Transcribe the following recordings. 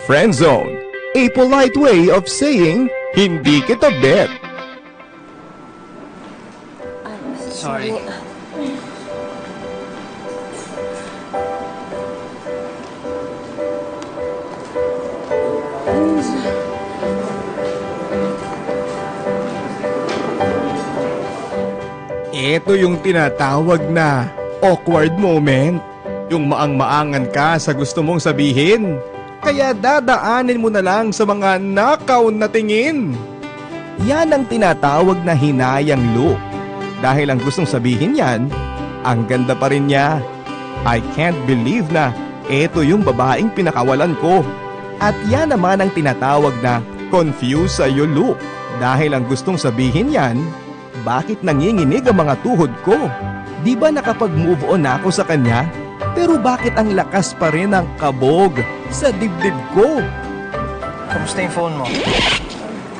Friendzone, a polite way of saying, hindi kita bet. Sorry. Ito yung tinatawag na awkward moment. Yung maang-maangan ka sa gusto mong sabihin. Kaya dadaanin mo na lang sa mga nakaw na tingin. Yan ang tinatawag na hinayang look. Dahil ang gustong sabihin yan, ang ganda pa rin niya. I can't believe na ito yung babaeng pinakawalan ko. At yan naman ang tinatawag na confused sa'yo look. Dahil ang gustong sabihin yan, bakit nanginginig ang mga tuhod ko? Di ba nakapag-move on na ako sa kanya? Pero bakit ang lakas pa rin ng kabog sa dibdib ko? Kamusta yung phone mo?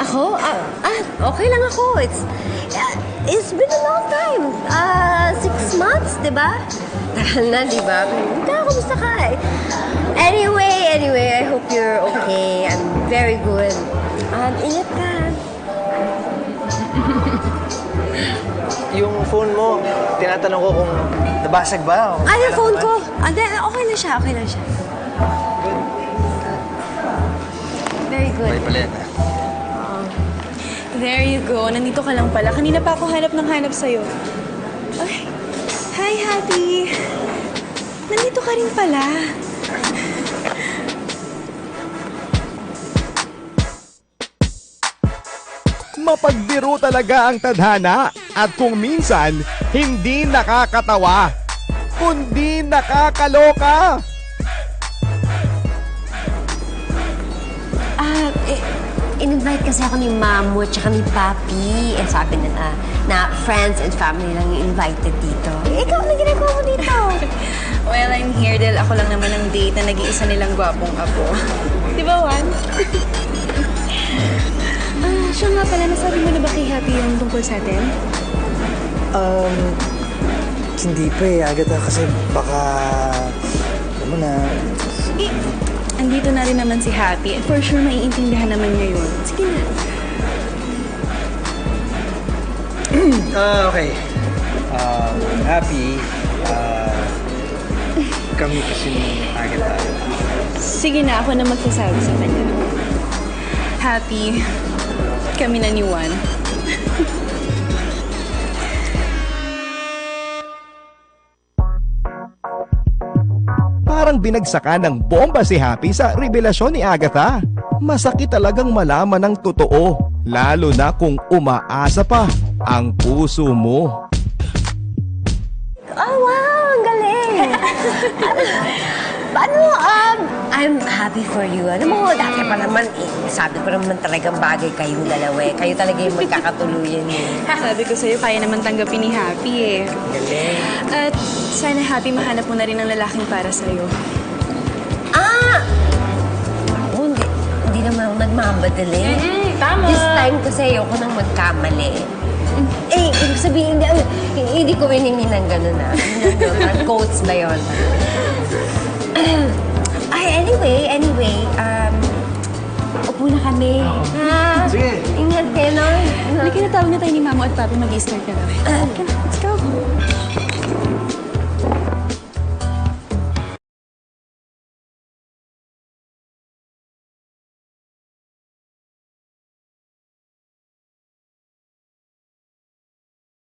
Ako? Okay lang ako. It's been a long time. 6 months, di ba? Tagal na, di ba? Kamusta ka? Anyway, I hope you're okay. I'm very good. Ingat ka. Yung phone mo, tinatanong ko kung nabasag ba? Yung phone ko. Okay na siya. Very good. May pala yan. There you go. Nandito ka lang pala. Kanina pa ako hanap sa'yo. Ay, hi, Happy. Nandito ka rin pala. Mapagbiro talaga ang tadhana at kung minsan hindi nakakatawa, kundi nakakaloka. In-invite kasi ako ni Mamu at saka ni Papi. Sabi na friends and family lang yung invited dito. Ikaw, ano ginagawa mo dito? Well, I'm here dahil ako lang naman ang date na nag-iisa nilang gwapong apo. Di ba, Juan? Siya nga pala, nasabi mo na ba kay Happy yung tungkol sa atin? Hindi pa eh, Agatha, kasi baka... Alam mo na... Andito na rin naman si Happy. For sure, maiintindihan naman niya yun. Sige na. Okay. Happy, kami kasi ni Agatha. Sige na, ako na magsasabi sa kanya. Happy, kami na ni Juan. Parang binagsakan ng bomba si Happy sa revelasyon ni Agatha. Masakit talagang malaman ng totoo, lalo na kung umaasa pa ang puso mo. Oh, wow! Ang galing! I'm happy for you. Ano mo, dati pa naman sabi ko naman talagang bagay kayong dalawa eh. Kayo talaga yung magkakatuluyan eh. Sabi ko sa'yo, kaya naman tanggapin ni Happy eh. Galing. At sana Happy, mahanap mo na rin ang lalaking para sa'yo. Ako, hindi naman ako nagmamadali. Tama. This time kasi ayoko nang magkamali. Ibig sabihin, hindi ko winingin ng gano'n na. Quotes ba yun? Anyway, upo na kami. Sige. Ingat kayo, no? Halika na, tawag na tayo ni Mamo at Papi, mag-i-start na daw. Let's go.